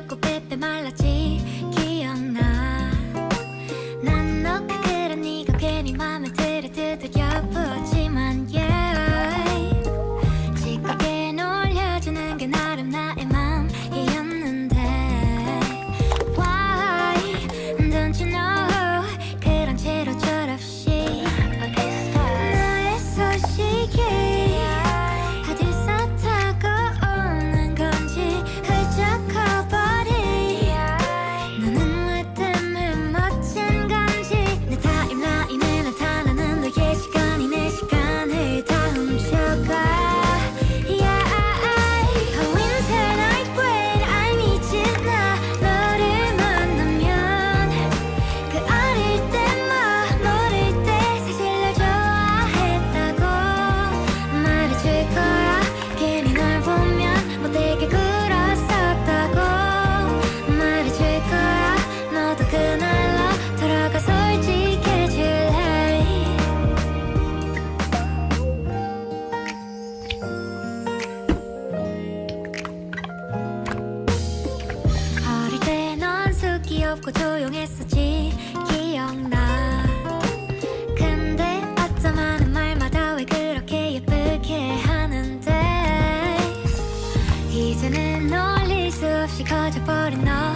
춥고 빼빼 말랐지 기억나. 난 너가 그런 네가 괜히 맘에 들어 두드려 부었지만 yeah. 찌껍게 놀려주는 게 나름 나의 맘이었는데 Why don't you know 그런 채로 철없이 너의 소식이 어디서 타고 오는 건지 훌쩍 커버린 너는 왜 때문에 멋진 건지 내 타임라인에 나타나는 너의 시간이 내 시간을 다 훔쳐가. 없고 조용했었지 기억나. 근데 어쩜 하는 말마다 왜 그렇게 예쁘게 하는데 이제는 놀릴 수 없이 커져버린 너